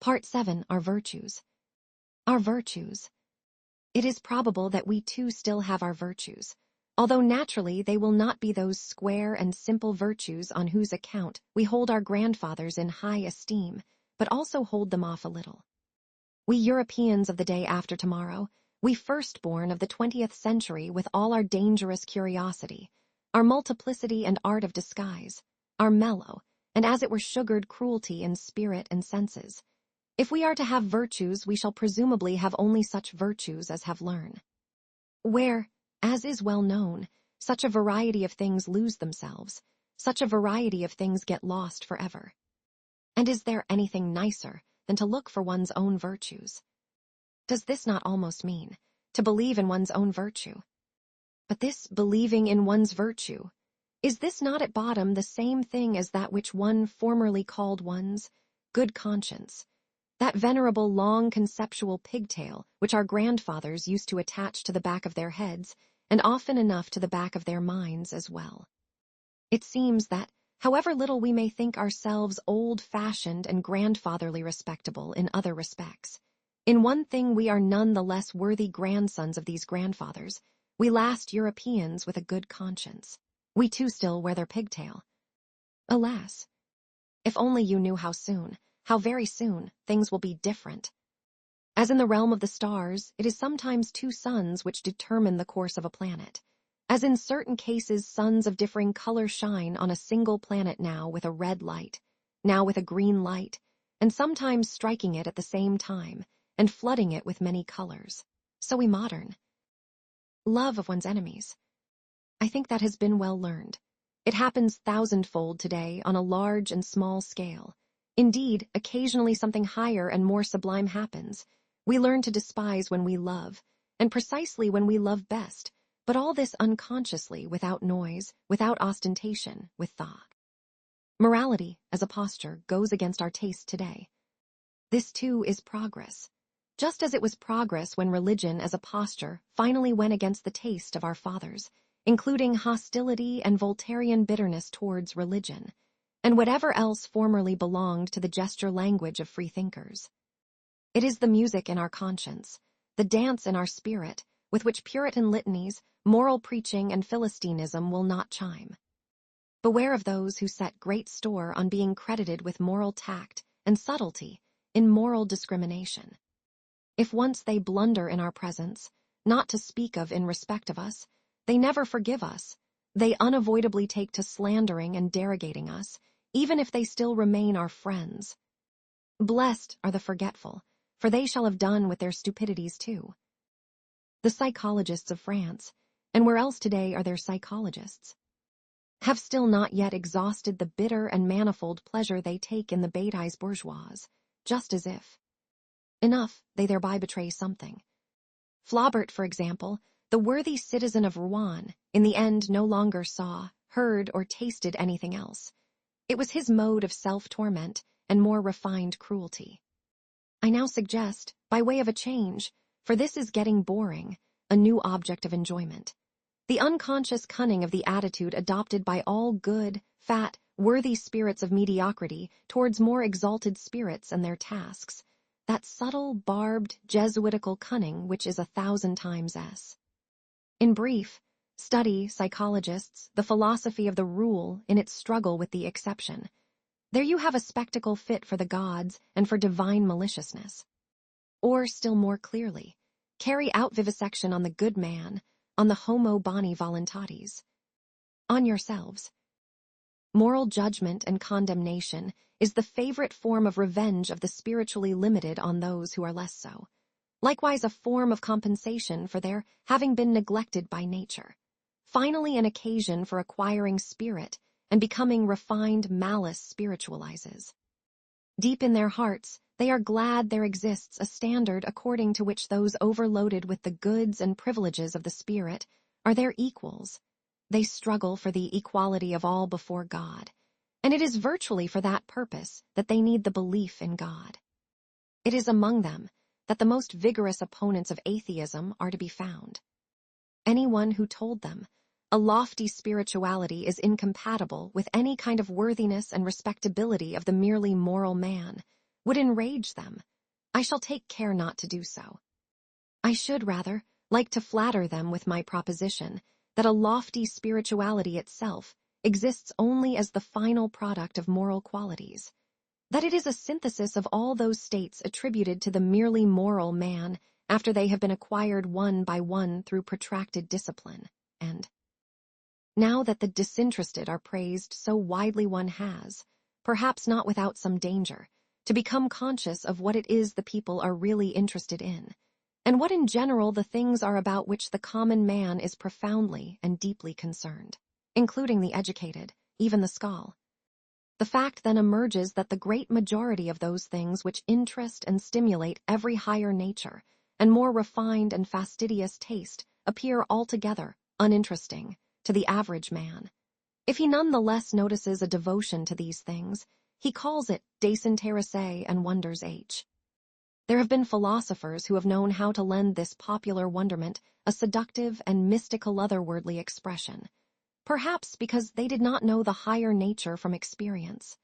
Part 7, Our Virtues. Our virtues. It is probable that we too still have our virtues, although naturally they will not be those square and simple virtues on whose account we hold our grandfathers in high esteem, but also hold them off a little. We Europeans of the day after tomorrow, we firstborn of the 20th century with all our dangerous curiosity, our multiplicity and art of disguise, our mellow, and as it were sugared cruelty in spirit and senses. If we are to have virtues, we shall presumably have only such virtues as have learned. Where, as is well known, such a variety of things lose themselves, such a variety of things get lost forever. And is there anything nicer than to look for one's own virtues? Does this not almost mean to believe in one's own virtue? But this believing in one's virtue, is this not at bottom the same thing as that which one formerly called one's good conscience, that venerable long conceptual pigtail which our grandfathers used to attach to the back of their heads, and often enough to the back of their minds as well? It seems that, however little we may think ourselves old-fashioned and grandfatherly respectable in other respects, in one thing we are none the less worthy grandsons of these grandfathers, we last Europeans with a good conscience. We too still wear their pigtail. Alas! If only you knew how soon, how very soon, things will be different. As in the realm of the stars, it is sometimes two suns which determine the course of a planet. As in certain cases suns of differing color shine on a single planet now with a red light, now with a green light, and sometimes striking it at the same time, and flooding it with many colors. So we modern. Love of one's enemies. I think that has been well learned. It happens thousandfold today on a large and small scale. Indeed, occasionally something higher and more sublime happens. We learn to despise when we love, and precisely when we love best, but all this unconsciously, without noise, without ostentation, with thought. Morality, as a posture, goes against our taste today. This too is progress. Just as it was progress when religion, as a posture, finally went against the taste of our fathers, including hostility and Voltairean bitterness towards religion, and whatever else formerly belonged to the gesture language of freethinkers. It is the music in our conscience, the dance in our spirit, with which Puritan litanies, moral preaching, and Philistinism will not chime. Beware of those who set great store on being credited with moral tact and subtlety in moral discrimination. If once they blunder in our presence, not to speak of in respect of us, they never forgive us. They unavoidably take to slandering and derogating us, even if they still remain our friends. Blessed are the forgetful, for they shall have done with their stupidities too. The psychologists of France, and where else today are their psychologists, have still not yet exhausted the bitter and manifold pleasure they take in the bêtises bourgeoises, just as if enough, they thereby betray something. Flaubert, for example, the worthy citizen of Rouen, in the end no longer saw, heard, or tasted anything else. It was his mode of self-torment and more refined cruelty. I now suggest, by way of a change, for this is getting boring, a new object of enjoyment. The unconscious cunning of the attitude adopted by all good, fat, worthy spirits of mediocrity towards more exalted spirits and their tasks, that subtle, barbed, Jesuitical cunning which is 1,000 times S. In brief, study, psychologists, the philosophy of the rule in its struggle with the exception. There you have a spectacle fit for the gods and for divine maliciousness. Or, still more clearly, carry out vivisection on the good man, on the homo boni voluntatis. On yourselves. Moral judgment and condemnation is the favorite form of revenge of the spiritually limited on those who are less so. Likewise a form of compensation for their having been neglected by nature. Finally an occasion for acquiring spirit and becoming refined malice spiritualizes. Deep in their hearts, they are glad there exists a standard according to which those overloaded with the goods and privileges of the spirit are their equals. They struggle for the equality of all before God, and it is virtually for that purpose that they need the belief in God. It is among them that the most vigorous opponents of atheism are to be found. Anyone who told them a lofty spirituality is incompatible with any kind of worthiness and respectability of the merely moral man would enrage them. I shall take care not to do so. I should, rather, like to flatter them with my proposition that a lofty spirituality itself exists only as the final product of moral qualities, that it is a synthesis of all those states attributed to the merely moral man after they have been acquired one by one through protracted discipline, and now that the disinterested are praised so widely, one has, perhaps not without some danger, to become conscious of what it is the people are really interested in, and what in general the things are about which the common man is profoundly and deeply concerned, including the educated, even the schol. The fact then emerges that the great majority of those things which interest and stimulate every higher nature and more refined and fastidious taste appear altogether uninteresting to the average man. If he none the less notices a devotion to these things, he calls it désintéressé and wonders H. There have been philosophers who have known how to lend this popular wonderment a seductive and mystical otherworldly expression, perhaps because they did not know the higher nature from experience.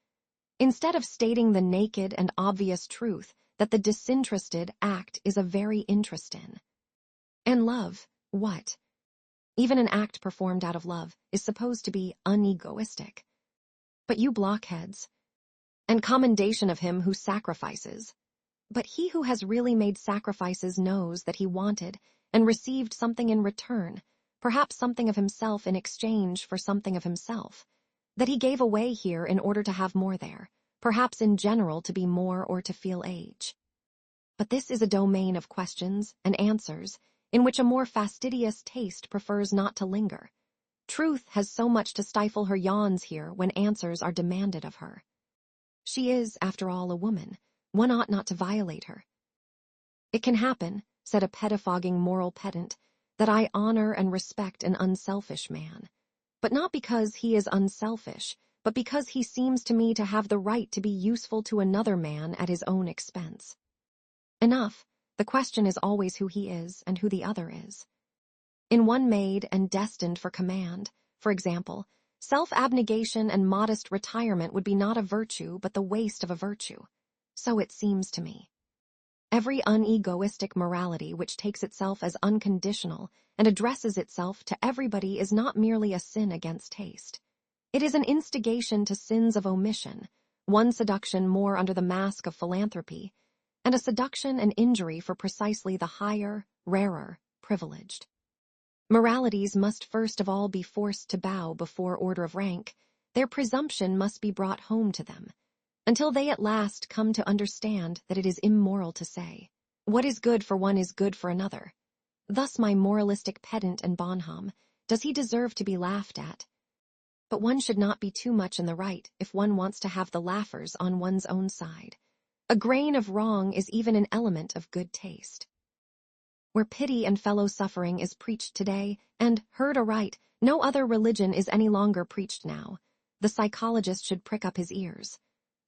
Instead of stating the naked and obvious truth that the disinterested act is a very interest in. And love, what? Even an act performed out of love is supposed to be unegoistic. But you blockheads, and commendation of him who sacrifices. But he who has really made sacrifices knows that he wanted and received something in return, perhaps something of himself in exchange for something of himself, that he gave away here in order to have more there, perhaps in general to be more or to feel age. But this is a domain of questions and answers in which a more fastidious taste prefers not to linger. Truth has so much to stifle her yawns here when answers are demanded of her. She is, after all, a woman. One ought not to violate her. It can happen, said a pettifogging moral pedant, that I honor and respect an unselfish man, but not because he is unselfish, but because he seems to me to have the right to be useful to another man at his own expense. Enough, the question is always who he is and who the other is. In one made and destined for command, for example, self-abnegation and modest retirement would be not a virtue but the waste of a virtue. So it seems to me. Every unegoistic morality which takes itself as unconditional and addresses itself to everybody is not merely a sin against taste. It is an instigation to sins of omission, one seduction more under the mask of philanthropy, and a seduction and injury for precisely the higher, rarer, privileged. Moralities must first of all be forced to bow before order of rank. Their presumption must be brought home to them, until they at last come to understand that it is immoral to say, what is good for one is good for another. Thus my moralistic pedant and bonhomme, does he deserve to be laughed at? But one should not be too much in the right if one wants to have the laughers on one's own side. A grain of wrong is even an element of good taste. Where pity and fellow-suffering is preached today, and, heard aright, no other religion is any longer preached now, the psychologist should prick up his ears.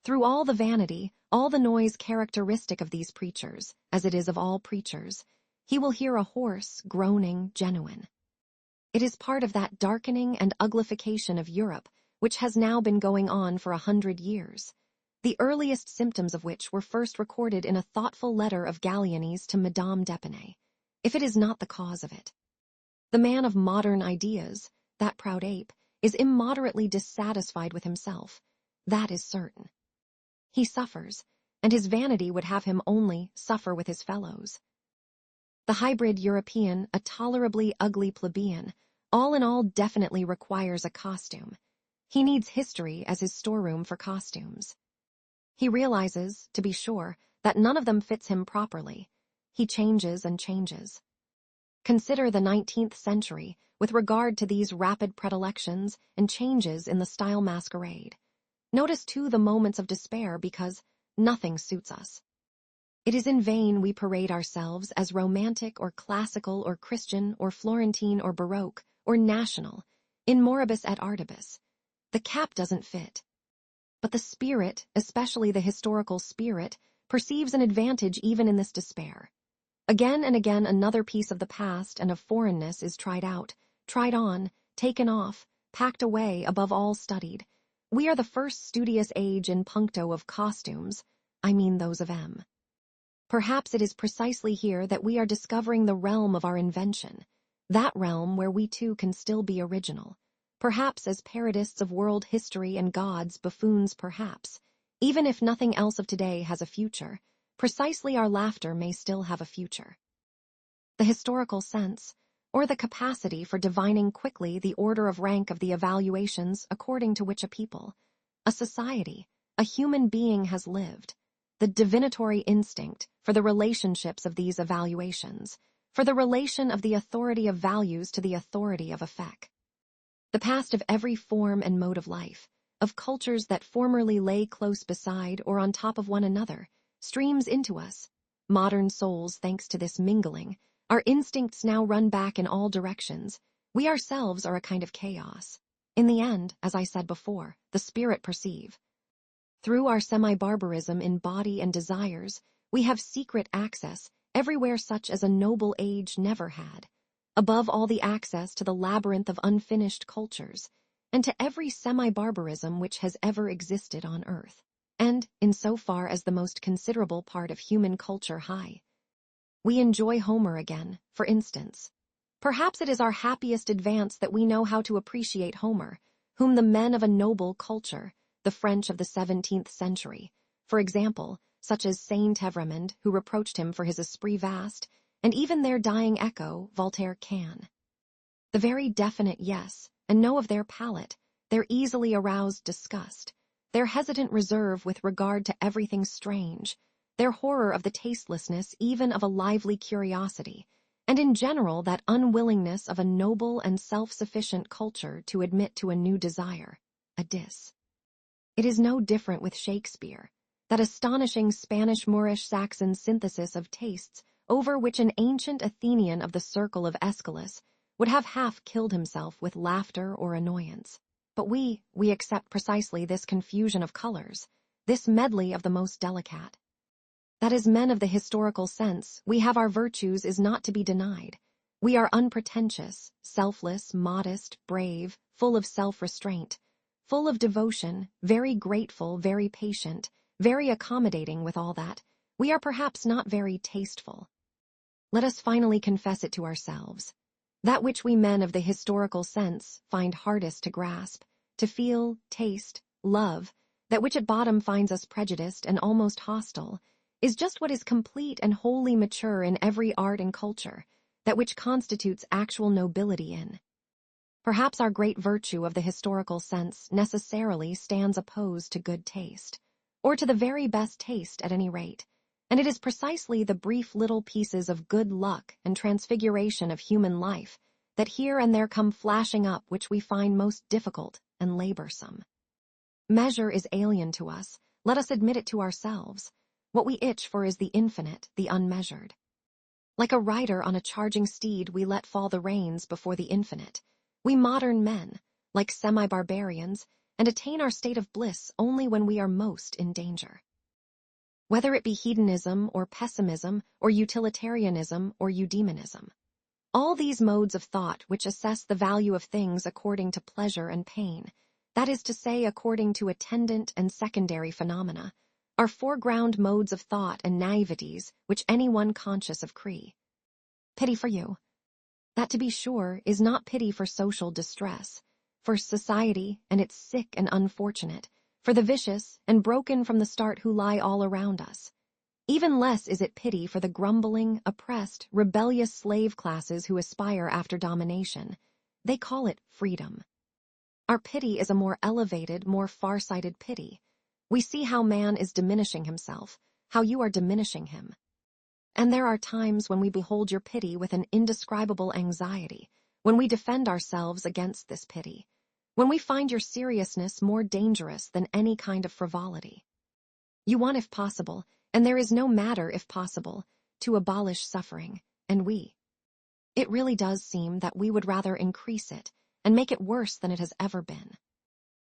Through all the vanity, all the noise characteristic of these preachers, as it is of all preachers, he will hear a hoarse, groaning, genuine. It is part of that darkening and uglification of Europe which has now been going on for 100 years, the earliest symptoms of which were first recorded in a thoughtful letter of Gallieni's to Madame d'Épinay, if it is not the cause of it. The man of modern ideas, that proud ape, is immoderately dissatisfied with himself. That is certain. He suffers, and his vanity would have him only suffer with his fellows. The hybrid European, a tolerably ugly plebeian, all in all definitely requires a costume. He needs history as his storeroom for costumes. He realizes, to be sure, that none of them fits him properly. He changes and changes. Consider the 19th century with regard to these rapid predilections and changes in the style masquerade. Notice, too, the moments of despair because nothing suits us. It is in vain we parade ourselves as romantic or classical or Christian or Florentine or Baroque or national, in moribus et artibus. The cap doesn't fit. But the spirit, especially the historical spirit, perceives an advantage even in this despair. Again and again another piece of the past and of foreignness is tried out, tried on, taken off, packed away, above all studied. We are the first studious age in puncto of costumes, I mean those of M. Perhaps it is precisely here that we are discovering the realm of our invention, that realm where we too can still be original. Perhaps as parodists of world history and gods, buffoons perhaps, even if nothing else of today has a future, precisely our laughter may still have a future. The historical sense, or the capacity for divining quickly the order of rank of the evaluations according to which a people, a society, a human being has lived, the divinatory instinct for the relationships of these evaluations, for the relation of the authority of values to the authority of effect. The past of every form and mode of life, of cultures that formerly lay close beside or on top of one another, streams into us. Modern souls, thanks to this mingling, our instincts now run back in all directions. We ourselves are a kind of chaos. In the end, as I said before, the spirit perceive. Through our semi-barbarism in body and desires, we have secret access everywhere such as a noble age never had. Above all, the access to the labyrinth of unfinished cultures, and to every semi-barbarism which has ever existed on earth, and, in so far as the most considerable part of human culture high. We enjoy Homer again, for instance. Perhaps it is our happiest advance that we know how to appreciate Homer, whom the men of a noble culture, the French of the 17th century, for example, such as Saint Evremond, who reproached him for his esprit vaste, and even their dying echo, Voltaire, can. The very definite yes and no of their palate, their easily aroused disgust, their hesitant reserve with regard to everything strange, their horror of the tastelessness even of a lively curiosity, and in general that unwillingness of a noble and self-sufficient culture to admit to a new desire, a dis. It is no different with Shakespeare, that astonishing Spanish-Moorish-Saxon synthesis of tastes over which an ancient Athenian of the circle of Aeschylus would have half killed himself with laughter or annoyance. But we accept precisely this confusion of colors, this medley of the most delicate. That as men of the historical sense, we have our virtues is not to be denied. We are unpretentious, selfless, modest, brave, full of self-restraint, full of devotion, very grateful, very patient, very accommodating with all that. We are perhaps not very tasteful. Let us finally confess it to ourselves. That which we men of the historical sense find hardest to grasp, to feel, taste, love, that which at bottom finds us prejudiced and almost hostile, is just what is complete and wholly mature in every art and culture, that which constitutes actual nobility in. Perhaps our great virtue of the historical sense necessarily stands opposed to good taste, or to the very best taste at any rate, and it is precisely the brief little pieces of good luck and transfiguration of human life that here and there come flashing up which we find most difficult and laborsome. Measure is alien to us, let us admit it to ourselves. What we itch for is the infinite, the unmeasured. Like a rider on a charging steed, we let fall the reins before the infinite. We modern men, like semi-barbarians, and attain our state of bliss only when we are most in danger. Whether it be hedonism or pessimism or utilitarianism or eudaimonism, all these modes of thought which assess the value of things according to pleasure and pain, that is to say according to attendant and secondary phenomena, are foreground modes of thought and naiveties which anyone conscious of pity for you. That, to be sure, is not pity for social distress, for society and its sick and unfortunate, for the vicious and broken from the start who lie all around us. Even less is it pity for the grumbling, oppressed, rebellious slave classes who aspire after domination. They call it freedom. Our pity is a more elevated, more far-sighted pity. We see how man is diminishing himself, how you are diminishing him. And there are times when we behold your pity with an indescribable anxiety, when we defend ourselves against this pity, when we find your seriousness more dangerous than any kind of frivolity. You want, if possible, and there is no matter if possible, to abolish suffering, and it really does seem that we would rather increase it and make it worse than it has ever been.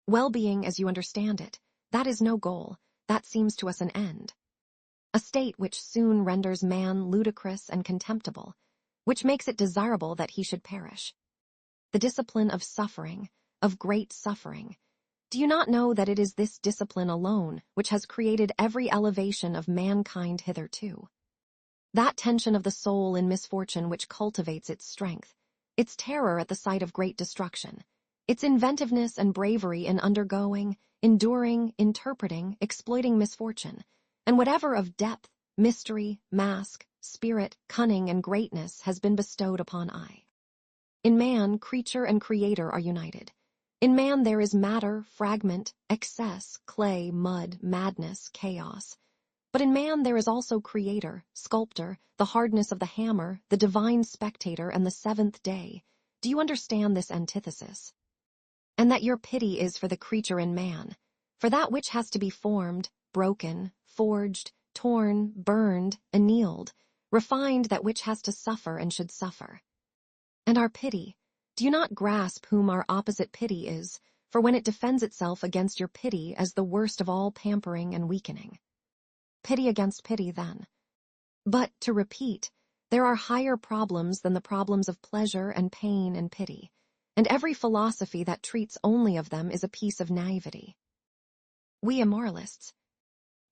Well-being as you understand it, that is no goal, that seems to us an end. A state which soon renders man ludicrous and contemptible, which makes it desirable that he should perish. The discipline of suffering, of great suffering, Do you not know that it is this discipline alone which has created every elevation of mankind hitherto? That tension of the soul in misfortune which cultivates its strength, its terror at the sight of great destruction, its inventiveness and bravery in undergoing, enduring, interpreting, exploiting misfortune, and whatever of depth, mystery, mask, spirit, cunning, and greatness has been bestowed upon I. In man, creature and creator are united. In man there is matter, fragment, excess, clay, mud, madness, chaos. But in man there is also creator, sculptor, the hardness of the hammer, the divine spectator, and the seventh day. Do you understand this antithesis? And that your pity is for the creature in man, for that which has to be formed, broken, forged, torn, burned, annealed, refined, that which has to suffer and should suffer. And our pity, do you not grasp whom our opposite pity is, for when it defends itself against your pity as the worst of all pampering and weakening? Pity against pity, then. But, to repeat, there are higher problems than the problems of pleasure and pain and pity, and every philosophy that treats only of them is a piece of naivety. We immoralists,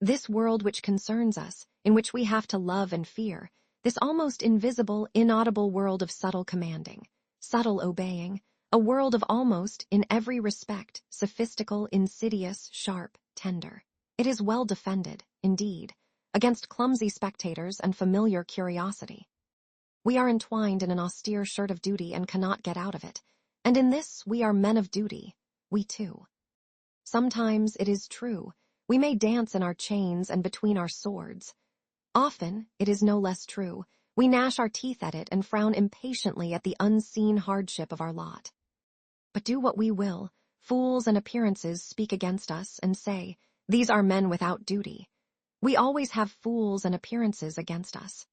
this world which concerns us, in which we have to love and fear, this almost invisible, inaudible world of subtle commanding, subtle obeying, a world of almost, in every respect, sophistical, insidious, sharp, tender. It is well defended, indeed, against clumsy spectators and familiar curiosity. We are entwined in an austere shirt of duty and cannot get out of it, and in this we are men of duty, we too. Sometimes, it is true, we may dance in our chains and between our swords. Often, it is no less true, we gnash our teeth at it and frown impatiently at the unseen hardship of our lot. But do what we will, fools and appearances speak against us and say, "These are men without duty." We always have fools and appearances against us.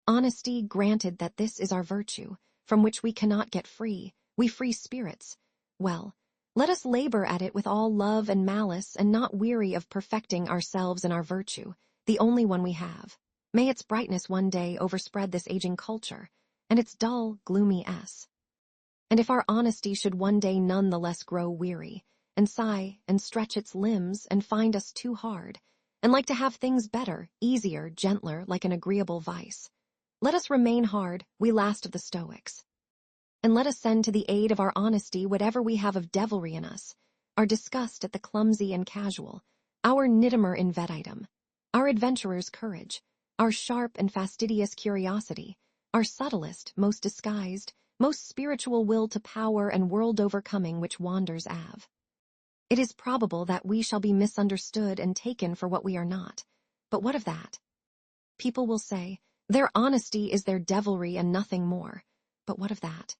Honesty, granted that this is our virtue, from which we cannot get free, we free spirits. Well, let us labor at it with all love and malice and not weary of perfecting ourselves in our virtue, the only one we have. May its brightness one day overspread this aging culture, and its dull, gloomy s. And if our honesty should one day none the less grow weary, and sigh, and stretch its limbs, and find us too hard, and like to have things better, easier, gentler, like an agreeable vice, let us remain hard, we last of the Stoics. And let us send to the aid of our honesty whatever we have of devilry in us, our disgust at the clumsy and casual, our niddimer invetitum, our adventurer's courage, our sharp and fastidious curiosity, our subtlest, most disguised, most spiritual will to power and world overcoming which wanders av. It is probable that we shall be misunderstood and taken for what we are not. But what of that? People will say, their honesty is their devilry and nothing more. But what of that?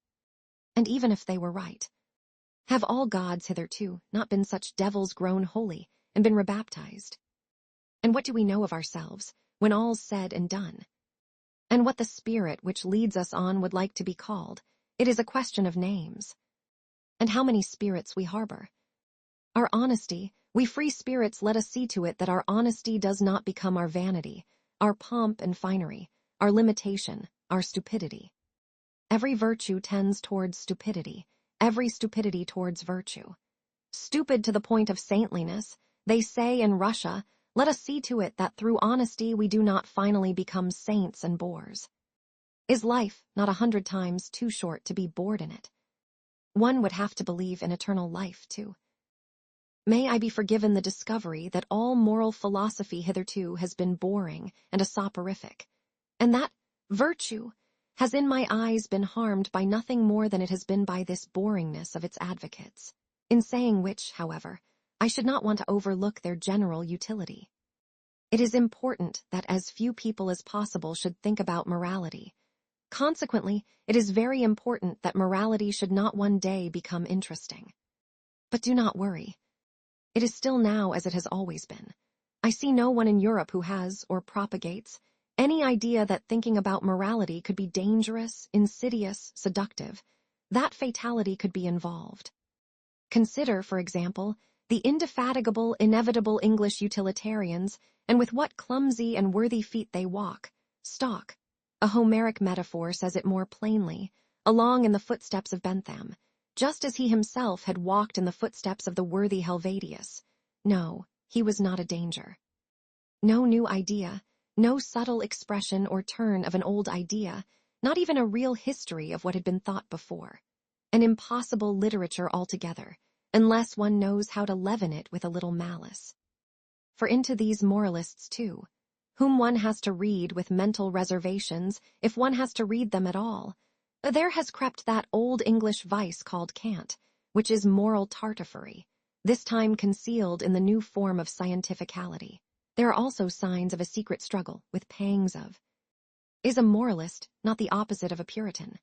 And even if they were right, have all gods hitherto not been such devils grown holy and been rebaptized? And what do we know of ourselves, when all's said and done? And what the spirit which leads us on would like to be called, it is a question of names. And how many spirits we harbor? Our honesty, we free spirits, let us see to it that our honesty does not become our vanity, our pomp and finery, our limitation, our stupidity. Every virtue tends towards stupidity, every stupidity towards virtue. Stupid to the point of saintliness, they say in Russia, let us see to it that through honesty we do not finally become saints and bores. Is life not 100 times too short to be bored in it? One would have to believe in eternal life, too. May I be forgiven the discovery that all moral philosophy hitherto has been boring and a soporific, and that virtue has in my eyes been harmed by nothing more than it has been by this boringness of its advocates, in saying which, however, I should not want to overlook their general utility. It is important that as few people as possible should think about morality. Consequently, it is very important that morality should not one day become interesting. But do not worry. It is still now as it has always been. I see no one in Europe who has, or propagates, any idea that thinking about morality could be dangerous, insidious, seductive. That fatality could be involved. Consider, for example, the indefatigable, inevitable English utilitarians, and with what clumsy and worthy feet they walk, stalk. A Homeric metaphor says it more plainly, along in the footsteps of Bentham, just as he himself had walked in the footsteps of the worthy Helvetius. No, he was not a danger. No new idea, no subtle expression or turn of an old idea, not even a real history of what had been thought before. An impossible literature altogether, unless one knows how to leaven it with a little malice. For into these moralists, too, whom one has to read with mental reservations if one has to read them at all, there has crept that old English vice called cant, which is moral tartuffery, this time concealed in the new form of scientificality. There are also signs of a secret struggle with pangs of. Is a moralist not the opposite of a Puritan?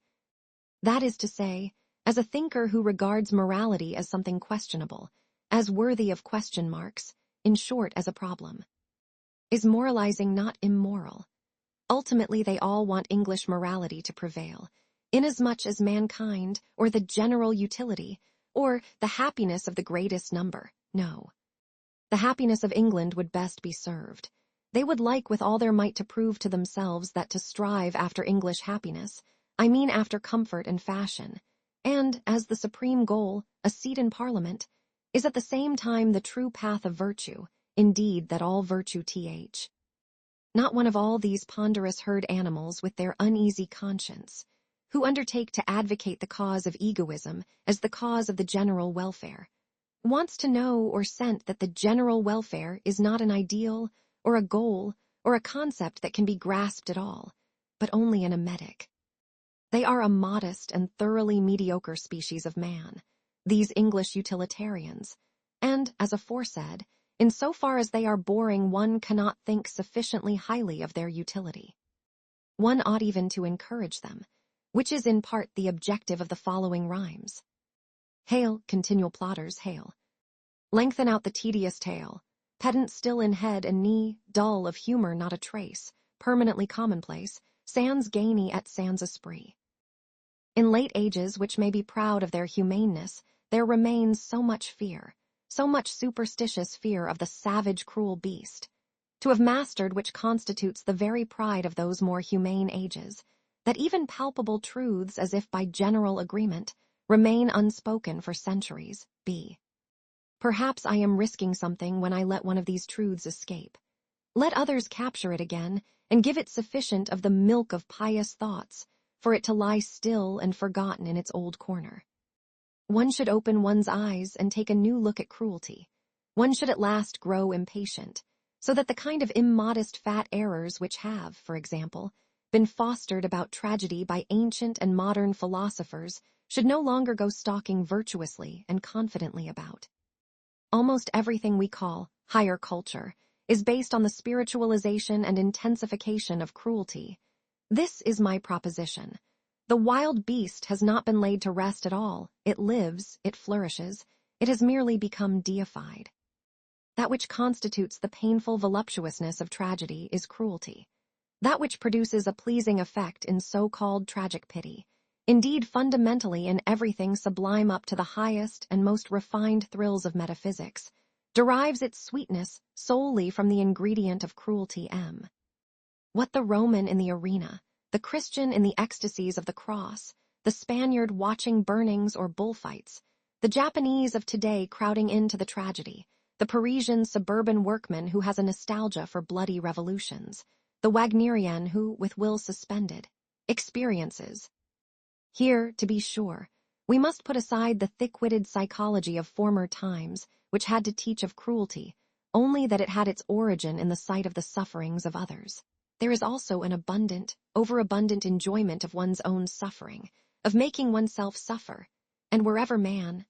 That is to say, as a thinker who regards morality as something questionable, as worthy of question marks, in short as a problem. Is moralizing not immoral? Ultimately they all want English morality to prevail, inasmuch as mankind, or the general utility, or the happiness of the greatest number, no. The happiness of England would best be served. They would like with all their might to prove to themselves that to strive after English happiness, I mean after comfort and fashion, and, as the supreme goal, a seat in Parliament, is at the same time the true path of virtue, indeed that all virtue th. Not one of all these ponderous herd animals with their uneasy conscience, who undertake to advocate the cause of egoism as the cause of the general welfare, wants to know or scent that the general welfare is not an ideal, or a goal, or a concept that can be grasped at all, but only an emetic. They are a modest and thoroughly mediocre species of man, these English utilitarians, and, as aforesaid, in so far as they are boring one cannot think sufficiently highly of their utility. One ought even to encourage them, which is in part the objective of the following rhymes. Hail, continual plotters, hail. Lengthen out the tedious tale, pedant still in head and knee, dull of humor not a trace, permanently commonplace, sans gaiety et sans esprit. In late ages which may be proud of their humaneness, there remains so much fear, so much superstitious fear of the savage cruel beast, to have mastered which constitutes the very pride of those more humane ages, that even palpable truths as if by general agreement, remain unspoken for centuries. B. Perhaps I am risking something when I let one of these truths escape. Let others capture it again, and give it sufficient of the milk of pious thoughts, for it to lie still and forgotten in its old corner. One should open one's eyes and take a new look at cruelty. One should at last grow impatient, so that the kind of immodest fat errors which have, for example, been fostered about tragedy by ancient and modern philosophers should no longer go stalking virtuously and confidently about. Almost everything we call higher culture is based on the spiritualization and intensification of cruelty. This is my proposition. The wild beast has not been laid to rest at all. It lives, it flourishes, it has merely become deified. That which constitutes the painful voluptuousness of tragedy is cruelty. That which produces a pleasing effect in so-called tragic pity, indeed fundamentally in everything sublime up to the highest and most refined thrills of metaphysics, derives its sweetness solely from the ingredient of cruelty. What the Roman in the arena, the Christian in the ecstasies of the cross, the Spaniard watching burnings or bullfights, the Japanese of today crowding into the tragedy, the Parisian suburban workman who has a nostalgia for bloody revolutions, the Wagnerian who, with will suspended, experiences. Here, to be sure, we must put aside the thick-witted psychology of former times, which had to teach of cruelty, only that it had its origin in the sight of the sufferings of others. There is also an abundant, overabundant enjoyment of one's own suffering, of making oneself suffer, and wherever man,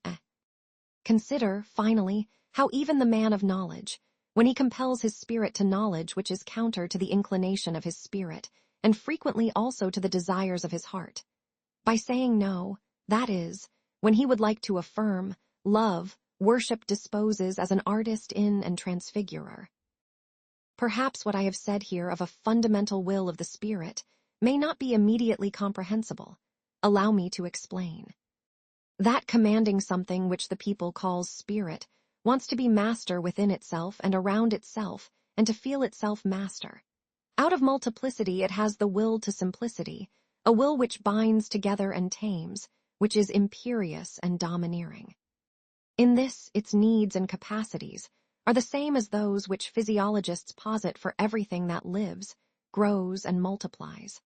Consider, finally, how even the man of knowledge, when he compels his spirit to knowledge which is counter to the inclination of his spirit, and frequently also to the desires of his heart, by saying no, that is, when he would like to affirm, love, worship disposes as an artist in and transfigurer. Perhaps what I have said here of a fundamental will of the spirit may not be immediately comprehensible. Allow me to explain. That commanding something which the people calls spirit wants to be master within itself and around itself, and to feel itself master. Out of multiplicity it has the will to simplicity, a will which binds together and tames, which is imperious and domineering. In this, its needs and capacities are the same as those which physiologists posit for everything that lives, grows, and multiplies.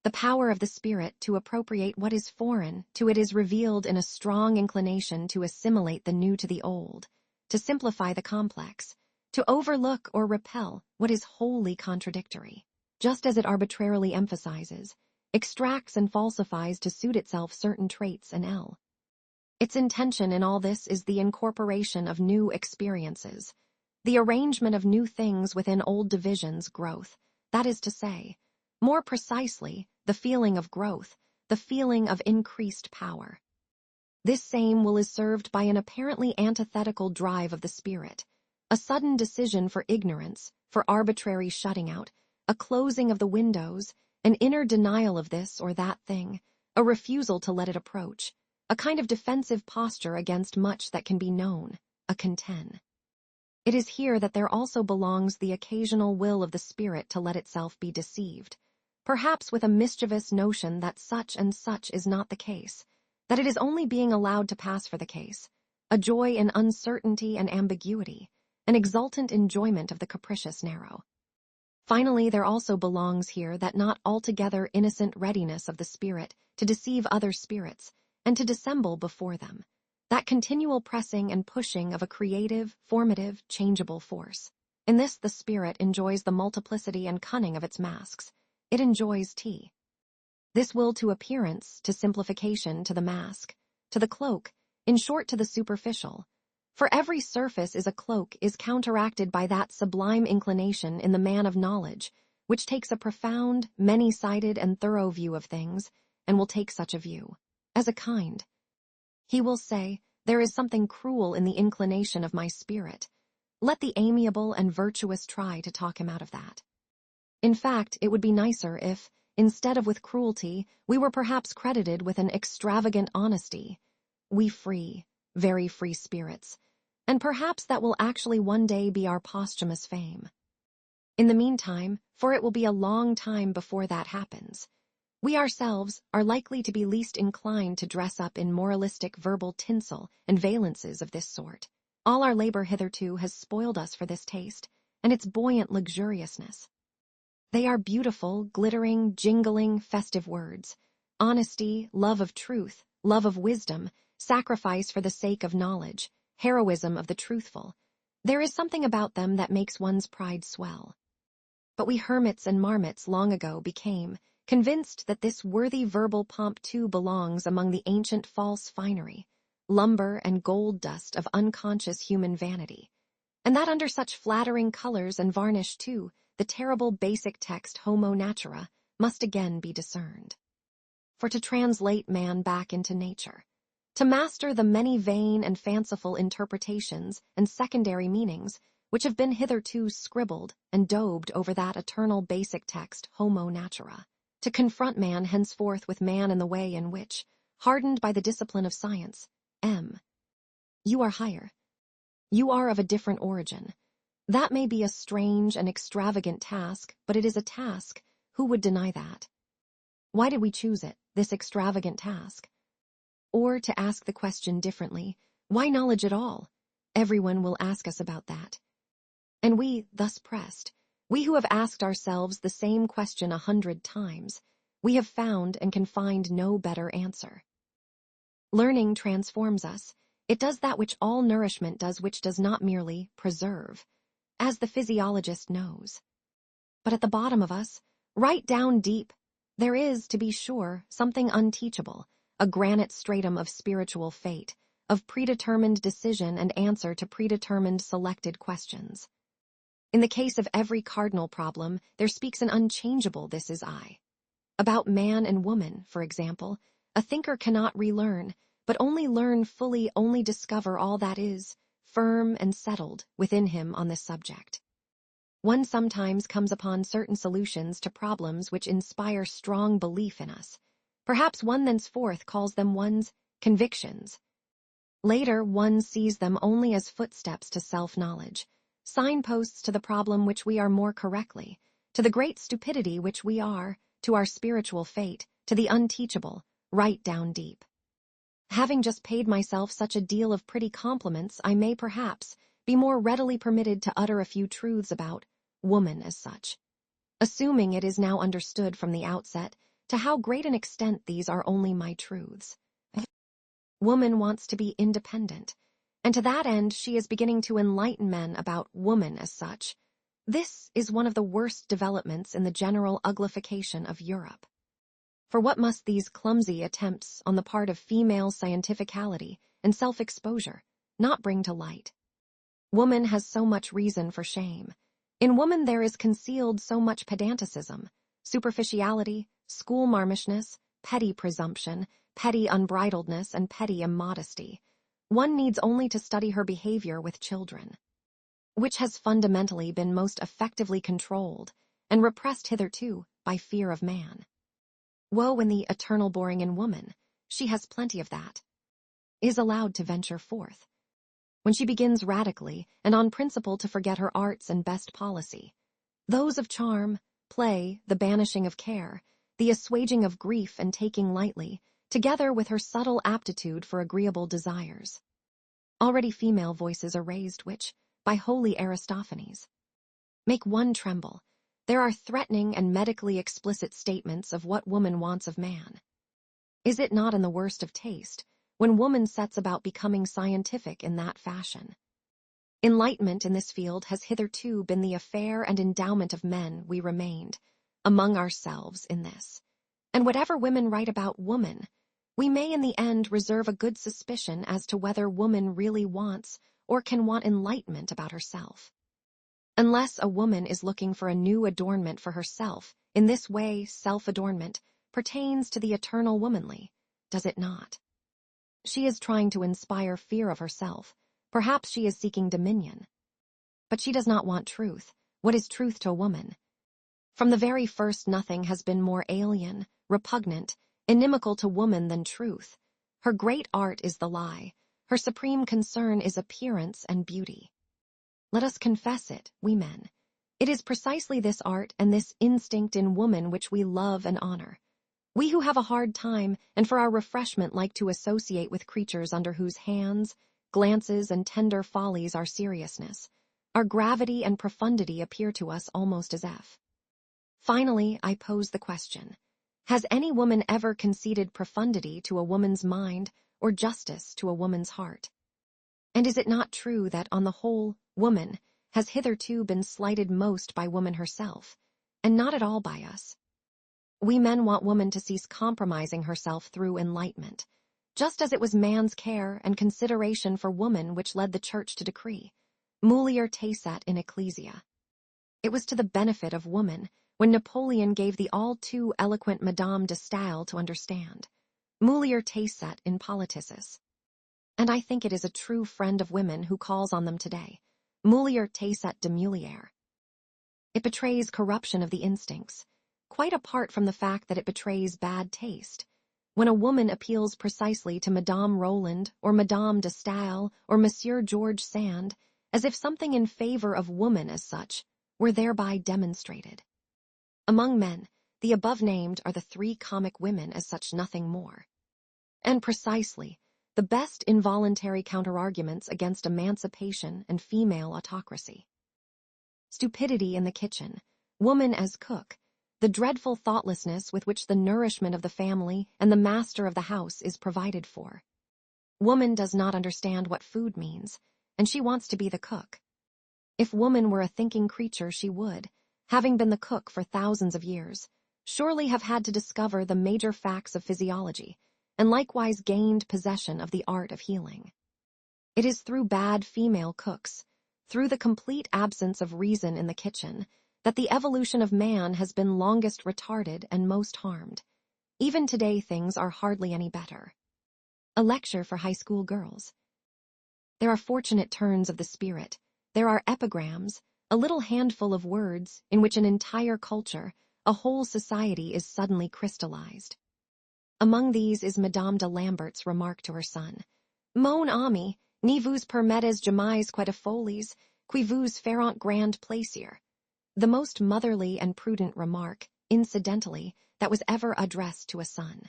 The power of the spirit to appropriate what is foreign to it is revealed in a strong inclination to assimilate the new to the old, to simplify the complex, to overlook or repel what is wholly contradictory, just as it arbitrarily emphasizes, extracts and falsifies to suit itself certain traits and L. Its intention in all this is the incorporation of new experiences, the arrangement of new things within old divisions growth, that is to say, more precisely, the feeling of growth, the feeling of increased power. This same will is served by an apparently antithetical drive of the spirit, a sudden decision for ignorance, for arbitrary shutting out, a closing of the windows, an inner denial of this or that thing, a refusal to let it approach, a kind of defensive posture against much that can be known, a conten. It is here that there also belongs the occasional will of the spirit to let itself be deceived, perhaps with a mischievous notion that such and such is not the case, that it is only being allowed to pass for the case, a joy in uncertainty and ambiguity, an exultant enjoyment of the capricious narrow. Finally, there also belongs here that not altogether innocent readiness of the spirit to deceive other spirits and to dissemble before them, that continual pressing and pushing of a creative, formative, changeable force. In this the spirit enjoys the multiplicity and cunning of its masks. It enjoys this will to appearance, to simplification, to the mask, to the cloak, in short to the superficial. For every surface is a cloak is counteracted by that sublime inclination in the man of knowledge, which takes a profound, many-sided and thorough view of things, and will take such a view, as a kind. He will say, there is something cruel in the inclination of my spirit. Let the amiable and virtuous try to talk him out of that. In fact, it would be nicer if, instead of with cruelty, we were perhaps credited with an extravagant honesty. We free, very free spirits, and perhaps that will actually one day be our posthumous fame. In the meantime, for it will be a long time before that happens, we ourselves are likely to be least inclined to dress up in moralistic verbal tinsel and valences of this sort. All our labor hitherto has spoiled us for this taste, and its buoyant luxuriousness. They are beautiful, glittering, jingling, festive words. Honesty, love of truth, love of wisdom, sacrifice for the sake of knowledge, heroism of the truthful. There is something about them that makes one's pride swell. But we hermits and marmots long ago became convinced that this worthy verbal pomp too belongs among the ancient false finery, lumber and gold dust of unconscious human vanity, and that under such flattering colors and varnish too, the terrible basic text homo natura must again be discerned. For to translate man back into nature, to master the many vain and fanciful interpretations and secondary meanings which have been hitherto scribbled and daubed over that eternal basic text homo natura, to confront man henceforth with man in the way in which, hardened by the discipline of science, you are higher. You are of a different origin. That may be a strange and extravagant task, but it is a task. Who would deny that? Why did we choose it, this extravagant task? Or, to ask the question differently, why knowledge at all? Everyone will ask us about that. And we, thus pressed, we who have asked ourselves the same question 100 times, we have found and can find no better answer. Learning transforms us. It does that which all nourishment does, which does not merely preserve, as the physiologist knows. But at the bottom of us, right down deep, there is, to be sure, something unteachable, a granite stratum of spiritual fate, of predetermined decision and answer to predetermined selected questions. In the case of every cardinal problem, there speaks an unchangeable "this is I." About man and woman, for example, a thinker cannot relearn, but only learn fully, only discover all that is, firm and settled, within him on this subject. One sometimes comes upon certain solutions to problems which inspire strong belief in us. Perhaps one thenceforth calls them one's convictions. Later, one sees them only as footsteps to self-knowledge, signposts to the problem which we are more correctly, to the great stupidity which we are, to our spiritual fate, to the unteachable, right down deep. Having just paid myself such a deal of pretty compliments, I may perhaps be more readily permitted to utter a few truths about woman as such, assuming it is now understood from the outset to how great an extent these are only my truths. Woman wants to be independent, and to that end she is beginning to enlighten men about woman as such. This is one of the worst developments in the general uglification of Europe. For what must these clumsy attempts on the part of female scientificality and self-exposure not bring to light? Woman has so much reason for shame. In woman there is concealed so much pedanticism, superficiality, schoolmarmishness, petty presumption, petty unbridledness, and petty immodesty. One needs only to study her behavior with children, which has fundamentally been most effectively controlled and repressed hitherto by fear of man. Woe in the eternal boring in woman, she has plenty of that, is allowed to venture forth. When she begins radically and on principle to forget her arts and best policy, those of charm, play, the banishing of care, the assuaging of grief and taking lightly, together with her subtle aptitude for agreeable desires. Already female voices are raised which, by holy Aristophanes, make one tremble. There are threatening and medically explicit statements of what woman wants of man. Is it not in the worst of taste when woman sets about becoming scientific in that fashion? Enlightenment in this field has hitherto been the affair and endowment of men. We remained among ourselves in this. And whatever women write about woman, we may in the end reserve a good suspicion as to whether woman really wants or can want enlightenment about herself. Unless a woman is looking for a new adornment for herself, in this way self-adornment pertains to the eternal womanly, does it not? She is trying to inspire fear of herself. Perhaps she is seeking dominion. But she does not want truth. What is truth to a woman? From the very first nothing has been more alien, repugnant, inimical to woman than truth. Her great art is the lie. Her supreme concern is appearance and beauty. Let us confess it, we men. It is precisely this art and this instinct in woman which we love and honor. We who have a hard time and for our refreshment like to associate with creatures under whose hands, glances, and tender follies our seriousness, our gravity and profundity appear to us almost as if. Finally, I pose the question, has any woman ever conceded profundity to a woman's mind or justice to a woman's heart? And is it not true that, on the whole, woman has hitherto been slighted most by woman herself, and not at all by us? We men want woman to cease compromising herself through enlightenment, just as it was man's care and consideration for woman which led the Church to decree, mulier tacet in ecclesia. It was to the benefit of woman when Napoleon gave the all too eloquent Madame de Staël to understand, mulier tacet in politicis. And I think it is a true friend of women who calls on them today, mulier tacet de mulier. It betrays corruption of the instincts, quite apart from the fact that it betrays bad taste, when a woman appeals precisely to Madame Roland or Madame de Staël or Monsieur George Sand, as if something in favor of woman as such were thereby demonstrated. Among men, the above-named are the three comic women as such, nothing more. And precisely, the best involuntary counterarguments against emancipation and female autocracy. Stupidity in the kitchen, woman as cook, the dreadful thoughtlessness with which the nourishment of the family and the master of the house is provided for. Woman does not understand what food means, and she wants to be the cook. If woman were a thinking creature, she would, having been the cook for thousands of years, surely have had to discover the major facts of physiology, and likewise gained possession of the art of healing. It is through bad female cooks, through the complete absence of reason in the kitchen, that the evolution of man has been longest retarded and most harmed. Even today things are hardly any better. A lecture for high school girls. There are fortunate turns of the spirit, there are epigrams, a little handful of words in which an entire culture, a whole society is suddenly crystallized. Among these is Madame de Lambert's remark to her son, Mon ami, ni vous permettez jamais que de folies, qui vous feront grand plaisir. The most motherly and prudent remark, incidentally, that was ever addressed to a son.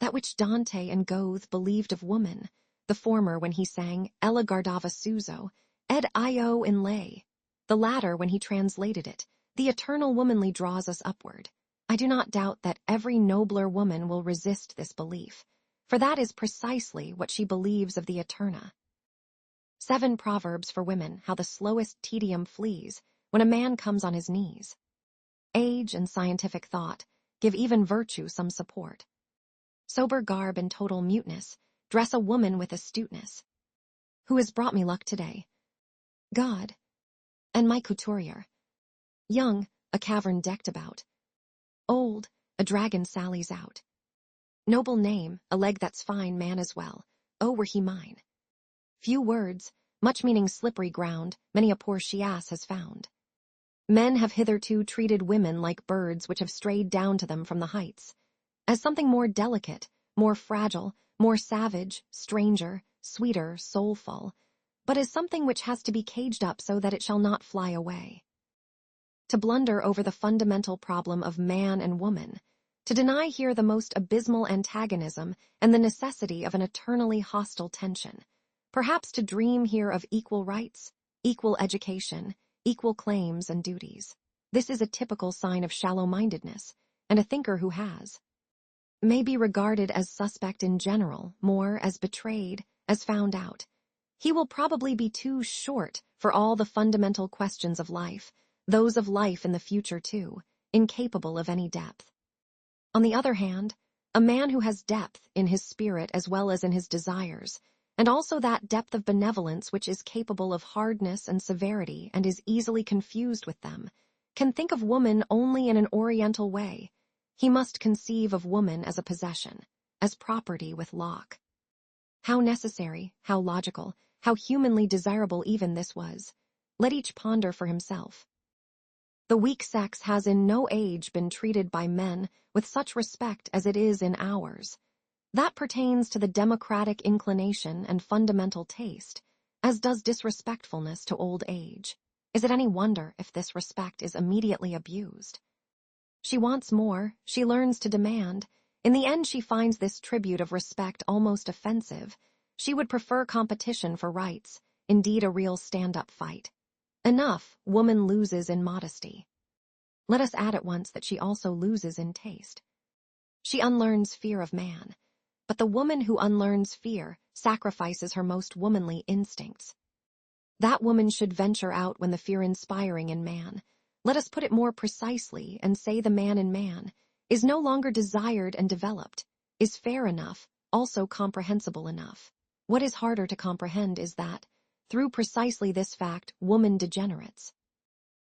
that which Dante and Goethe believed of woman, the former when he sang Ella guardava Suso, ed io in lei, the latter when he translated it, the eternal womanly draws us upward. I do not doubt that every nobler woman will resist this belief, for that is precisely what she believes of the Eterna. 7 Proverbs for women, how the slowest tedium flees when a man comes on his knees. Age and scientific thought give even virtue some support. Sober garb and total muteness dress a woman with astuteness. Who has brought me luck today? God, and my couturier. Young, a cavern decked about. Old, a dragon sallies out. Noble name, a leg that's fine, man as well. Oh, were he mine. Few words, much meaning slippery ground, many a poor she-ass has found. Men have hitherto treated women like birds which have strayed down to them from the heights, as something more delicate, more fragile, more savage, stranger, sweeter, soulful, but as something which has to be caged up so that it shall not fly away. To blunder over the fundamental problem of man and woman, to deny here the most abysmal antagonism and the necessity of an eternally hostile tension, perhaps to dream here of equal rights, equal education, equal claims and duties. This is a typical sign of shallow-mindedness, and a thinker who may be regarded as suspect in general, more as betrayed, as found out. He will probably be too short for all the fundamental questions of life, those of life in the future too, incapable of any depth. On the other hand, a man who has depth in his spirit as well as in his desires, and also that depth of benevolence which is capable of hardness and severity and is easily confused with them, can think of woman only in an oriental way. He must conceive of woman as a possession, as property with lock. How necessary, how logical, how humanly desirable even this was. Let each ponder for himself. The weak sex has in no age been treated by men with such respect as it is in ours. That pertains to the democratic inclination and fundamental taste, as does disrespectfulness to old age. Is it any wonder if this respect is immediately abused? She wants more, she learns to demand. In the end she finds this tribute of respect almost offensive. She would prefer competition for rights, indeed a real stand-up fight. Enough, woman loses in modesty. Let us add at once that she also loses in taste. She unlearns fear of man, but the woman who unlearns fear sacrifices her most womanly instincts. That woman should venture out when the fear inspiring in man, let us put it more precisely and say the man in man, is no longer desired and developed, is fair enough, also comprehensible enough. What is harder to comprehend is that, through precisely this fact, woman degenerates.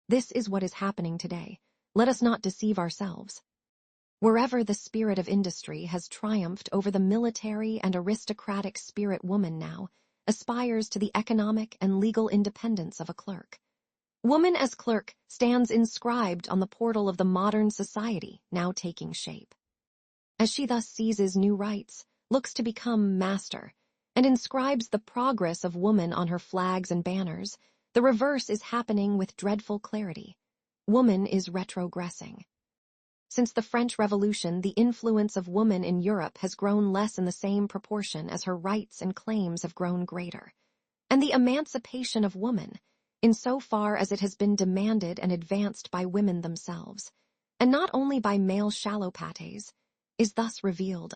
This is what is happening today. Let us not deceive ourselves. Wherever the spirit of industry has triumphed over the military and aristocratic spirit, woman now aspires to the economic and legal independence of a clerk. Woman as clerk stands inscribed on the portal of the modern society now taking shape. As she thus seizes new rights, looks to become master, and inscribes the progress of woman on her flags and banners, the reverse is happening with dreadful clarity. Woman is retrogressing. Since the French Revolution, the influence of woman in Europe has grown less in the same proportion as her rights and claims have grown greater. And the emancipation of woman, in so far as it has been demanded and advanced by women themselves, and not only by male shallow-pates, is thus revealed.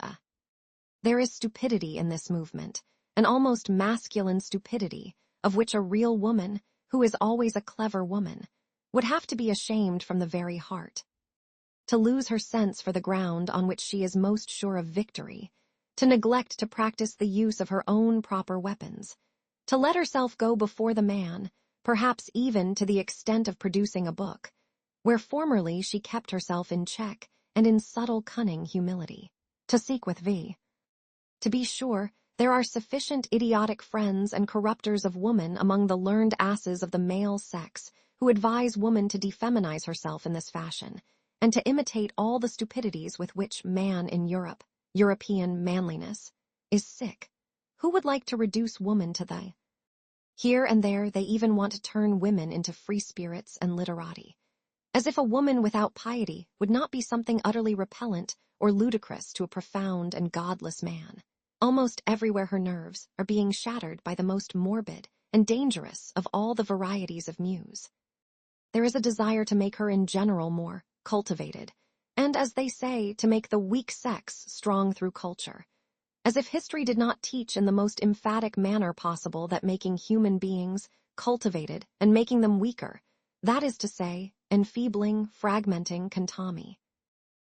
There is stupidity in this movement, an almost masculine stupidity, of which a real woman, who is always a clever woman, would have to be ashamed from the very heart. To lose her sense for the ground on which she is most sure of victory, to neglect to practice the use of her own proper weapons, to let herself go before the man, perhaps even to the extent of producing a book, where formerly she kept herself in check and in subtle cunning humility, to seek with thee. To be sure, there are sufficient idiotic friends and corrupters of woman among the learned asses of the male sex who advise woman to defeminize herself in this fashion, and to imitate all the stupidities with which man in Europe, European manliness, is sick. Who would like to reduce woman to the? Here and there they even want to turn women into free spirits and literati. as if a woman without piety would not be something utterly repellent or ludicrous to a profound and godless man. Almost everywhere her nerves are being shattered by the most morbid and dangerous of all the varieties of muse. There is a desire to make her in general more cultivated, and, as they say, to make the weak sex strong through culture, as if history did not teach in the most emphatic manner possible that making human beings cultivated and making them weaker, that is to say, enfeebling, fragmenting contami.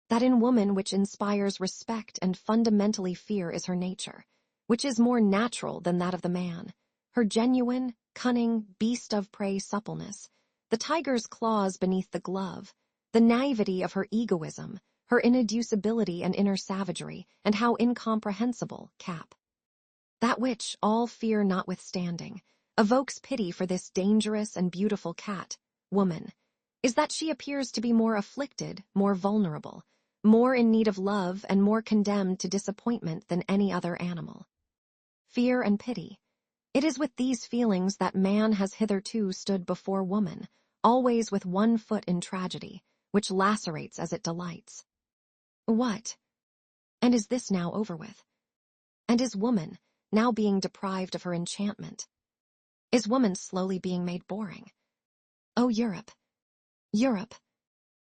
That in woman which inspires respect and fundamentally fear is her nature, which is more natural than that of the man, her genuine, cunning, beast-of-prey suppleness, the tiger's claws beneath the glove, the naivety of her egoism, her ineducibility and inner savagery, and how incomprehensible, Cap. That which, all fear notwithstanding, evokes pity for this dangerous and beautiful cat, woman, is that she appears to be more afflicted, more vulnerable, more in need of love and more condemned to disappointment than any other animal. Fear and pity. It is with these feelings that man has hitherto stood before woman, always with one foot in tragedy, which lacerates as it delights. What? And is this now over with? And is woman now being deprived of her enchantment? Is woman slowly being made boring? Oh, Europe! Europe!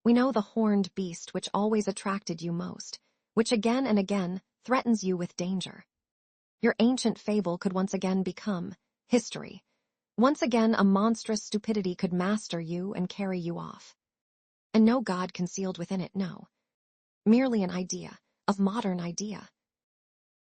We know the horned beast which always attracted you most, which again and again threatens you with danger. Your ancient fable could once again become history. Once again a monstrous stupidity could master you and carry you off. And no God concealed within it, no. Merely an idea, of modern idea,